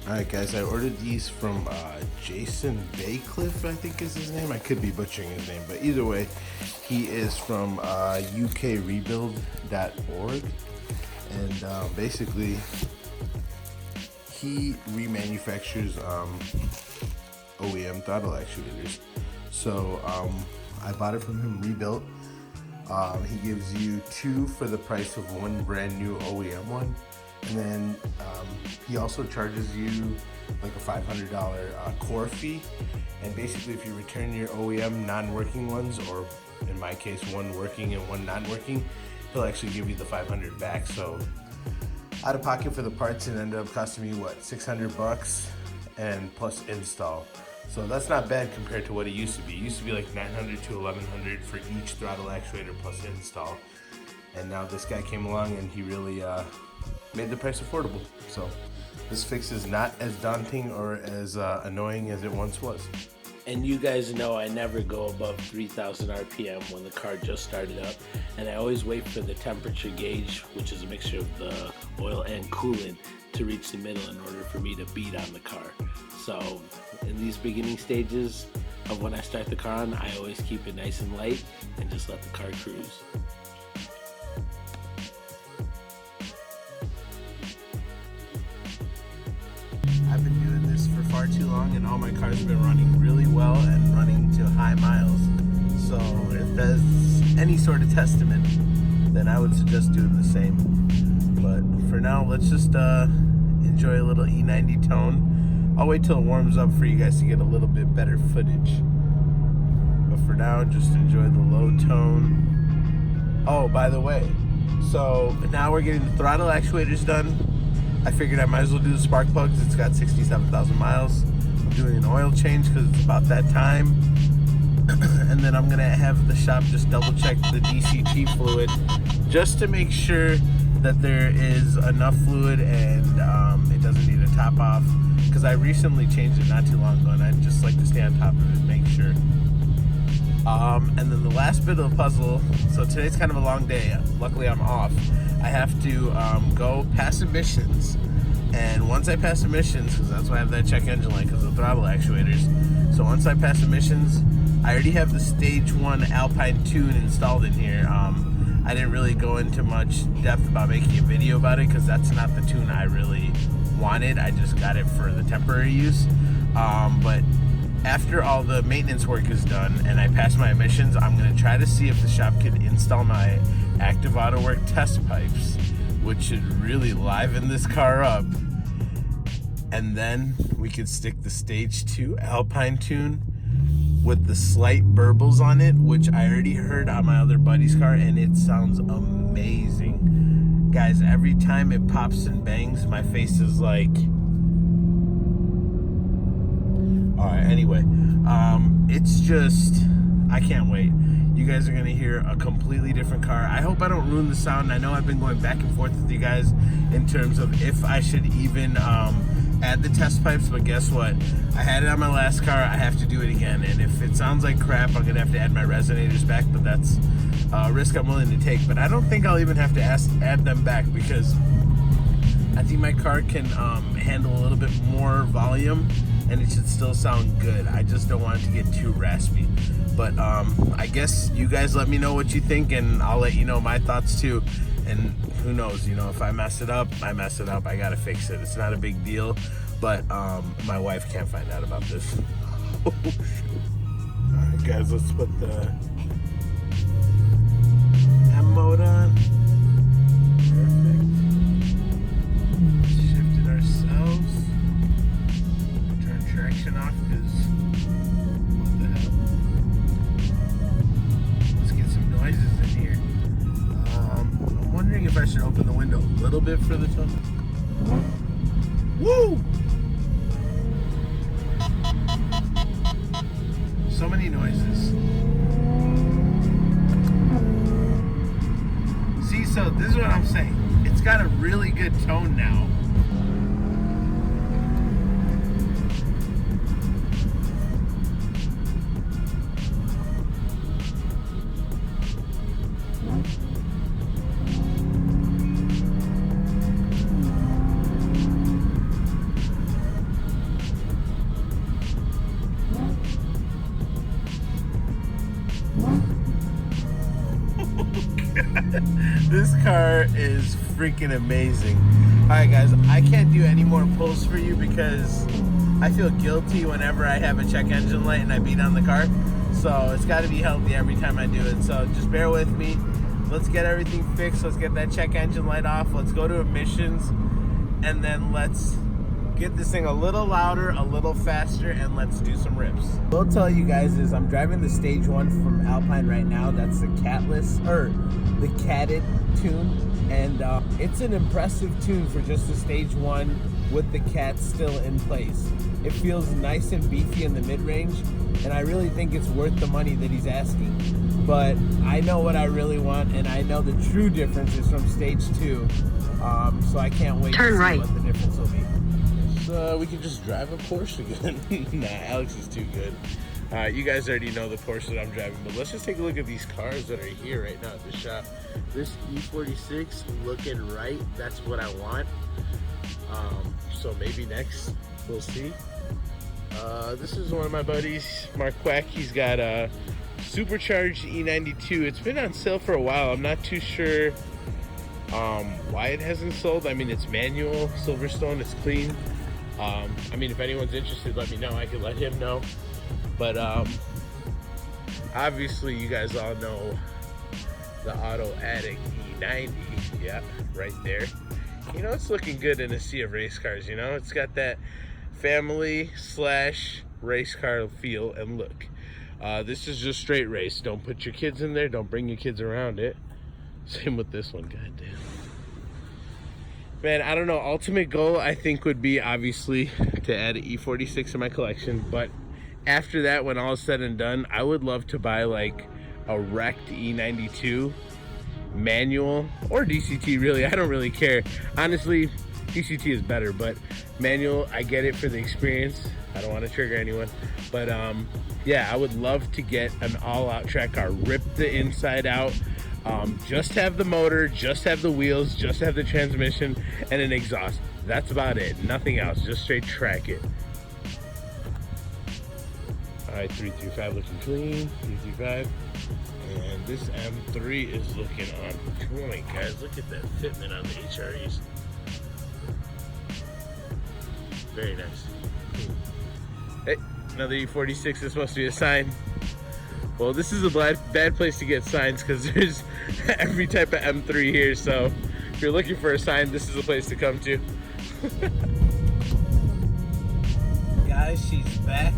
Alright guys, I ordered these from Jason Baycliffe, I think is his name. I could be butchering his name, but either way, he is from ukrebuild.org, and basically he remanufactures OEM throttle actuators. So I bought it from him rebuilt. He gives you 2 for the price of 1 brand new OEM one. And then he also charges you like a $500 core fee. And basically if you return your OEM non-working ones, or in my case 1 working and 1 non-working, he'll actually give you the $500 back. So out of pocket for the parts, it ended up costing me what, $600 and plus install. So that's not bad compared to what it used to be. It used to be like $900 to $1,100 for each throttle actuator plus install. And now this guy came along and he really made the price affordable. So this fix is not as daunting or as annoying as it once was. And you guys know I never go above 3,000 RPM when the car just started up. And I always wait for the temperature gauge, which is a mixture of the oil and coolant, to reach the middle in order for me to beat on the car. So in these beginning stages of when I start the car on, I always keep it nice and light and just let the car cruise. I've been doing this for far too long, and all my cars have been running really well and running to high miles. So if that's any sort of testament, then I would suggest doing the same. But for now, let's just enjoy a little E90 tone. I'll wait till it warms up for you guys to get a little bit better footage. But for now, just enjoy the low tone. Oh, by the way, so now we're getting the throttle actuators done. I figured I might as well do the spark plugs. It's got 67,000 miles. I'm doing an oil change because it's about that time. And then I'm gonna have the shop just double check the DCT fluid just to make sure that there is enough fluid and it doesn't need a top off, because I recently changed it not too long ago and I'd just like to stay on top of it and make sure. And then the last bit of the puzzle, so today's kind of a long day. Luckily I'm off. I have to go pass emissions, and once I pass emissions, because that's why I have that check engine light, because of the throttle actuators. So once I pass emissions, I already have the Stage1 Alpine tune installed in here. I didn't really go into much depth about making a video about it because that's not the tune I really wanted. I just got it for the temporary use. But after all the maintenance work is done and I pass my emissions, I'm going to try to see if the shop can install my active auto work test pipes, which should really liven this car up. And then we could stick the Stage 2 Alpine tune with the slight burbles on it, which I already heard on my other buddy's car, and it sounds amazing. Guys, every time it pops and bangs, my face is like... Alright, anyway, it's just, I can't wait. You guys are gonna hear a completely different car. I hope I don't ruin the sound. I know I've been going back and forth with you guys in terms of if I should even add the test pipes, but guess what? I had it on my last car, I have to do it again. And if it sounds like crap, I'm gonna have to add my resonators back, but that's a risk I'm willing to take. But I don't think I'll even have to add them back, because I think my car can handle a little bit more volume and it should still sound good. I just don't want it to get too raspy. But I guess you guys let me know what you think, and I'll let you know my thoughts too. And who knows, you know, if I mess it up, I mess it up. I gotta fix it. It's not a big deal, but my wife can't find out about this. Alright guys, let's put the M mode on. Perfect. Shift it ourselves. Turn traction off, because what the hell? Let's get some noises in here. I'm wondering if I should open the window a little bit for the tone. Woo! So many noises. See, so this is what I'm saying. It's got a really good tone now. This car is freaking amazing. Alright guys, I can't do any more pulls for you because I feel guilty whenever I have a check engine light and I beat on the car. So it's got to be healthy every time I do it. So just bear with me. Let's get everything fixed. Let's get that check engine light off. Let's go to emissions. And then let's get this thing a little louder, a little faster, and let's do some rips. What I'll tell you guys is I'm driving the Stage1 from Alpine right now. That's the catless, or the catted tune. And it's an impressive tune for just the Stage1 with the cat still in place. It feels nice and beefy in the mid-range, and I really think it's worth the money that he's asking. But I know what I really want, and I know the true difference is from Stage2. So I can't wait to see what the difference will be. So we can just drive a Porsche again. Nah, Alex is too good. You guys already know the Porsche that I'm driving, but let's just take a look at these cars that are here right now at the shop. This E46 looking right, that's what I want. So maybe next, we'll see. This is one of my buddies, Mark Quack. He's got a supercharged E92. It's been on sale for a while. I'm not too sure why it hasn't sold. I mean, it's manual, Silverstone, it's clean. I mean, if anyone's interested, let me know. I can let him know. But obviously, you guys all know the Auto Addict E90. Yeah, right there. You know, it's looking good in a sea of race cars. You know, it's got that family / race car feel and look. This is just straight race. Don't put your kids in there. Don't bring your kids around it. Same with this one. Goddamn. Man, I don't know. Ultimate goal, I think, would be obviously to add an E46 to my collection. But after that, when all is said and done, I would love to buy like a wrecked E92 manual or DCT. Really, I don't really care. Honestly, DCT is better, but manual, I get it for the experience. I don't want to trigger anyone, but yeah, I would love to get an all-out track car, rip the inside out, just have the motor, just have the wheels, just have the transmission and an exhaust. That's about it, nothing else, just straight track it. All right, 335 looking clean, 335. And this M3 is looking on point, guys. Look at that fitment on the HREs. Very nice. Hey, another E46 is supposed to be a sign. Well, this is a bad place to get signs because there's every type of M3 here. So if you're looking for a sign, this is the place to come to. Guys, she's back.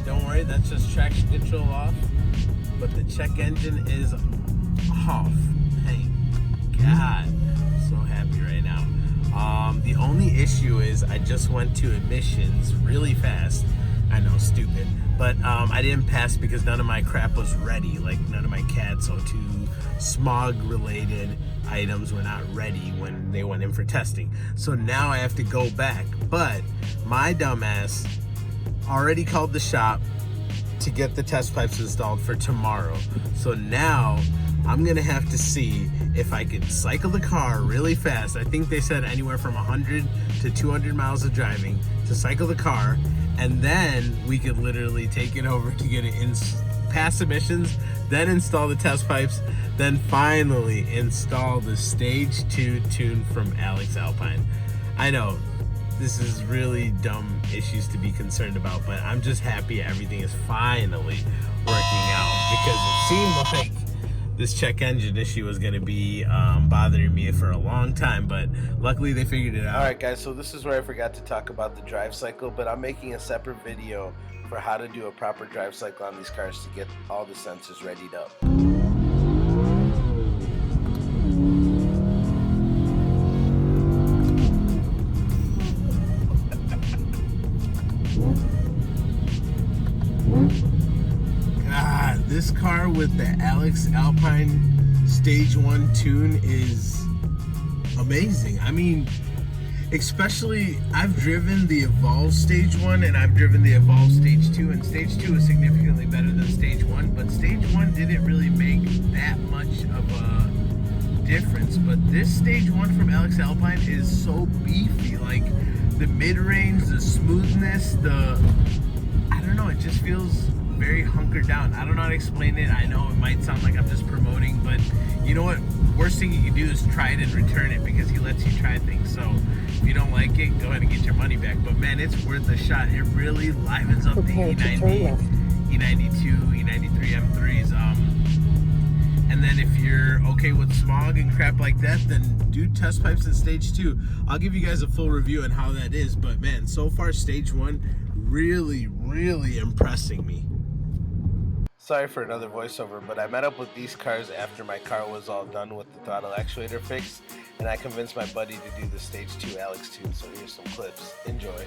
Don't worry, that's just traction control off. But the check engine is off. Thank God. I'm so happy right now. The only issue is I just went to emissions really fast. I know, stupid. But I didn't pass because none of my crap was ready. Like none of my CATs, O2, smog related items were not ready when they went in for testing. So now I have to go back. But my dumbass already called the shop to get the test pipes installed for tomorrow. So now I'm gonna have to see if I can cycle the car really fast. I think they said anywhere from 100 to 200 miles of driving to cycle the car, and then we could literally take it over to get it in pass emissions, then install the test pipes, then finally install the Stage2 tune from Alex Alpine. I know this is really dumb issues to be concerned about, but I'm just happy everything is finally working out because it seemed like this check engine issue was going to be bothering me for a long time, but luckily they figured it out. All right, guys, so this is where I forgot to talk about the drive cycle, but I'm making a separate video for how to do a proper drive cycle on these cars to get all the sensors readied up. God, this car with the Alex Alpine Stage1 tune is amazing. I mean, especially I've driven the Evolve Stage1 and I've driven the Evolve Stage2, and Stage2 is significantly better than Stage1, but Stage1 didn't really make that much of a difference. But this Stage1 from Alex Alpine is so beefy, like the mid-range, the smoothness, I don't know, it just feels very hunkered down. I don't know how to explain it. I know it might sound like I'm just promoting, but you know what? Worst thing you can do is try it and return it, because he lets you try things. So if you don't like it, go ahead and get your money back. But man, it's worth a shot. It really livens up the E90, E92, E93 M3s. And then if you're okay with smog and crap like that, then do test pipes in Stage 2. I'll give you guys a full review on how that is. But man, so far Stage 1 really, really impressing me. Sorry for another voiceover, but I met up with these cars after my car was all done with the Throttle Actuator Fix, and I convinced my buddy to do the Stage 2 Alex tune. So here's some clips. Enjoy.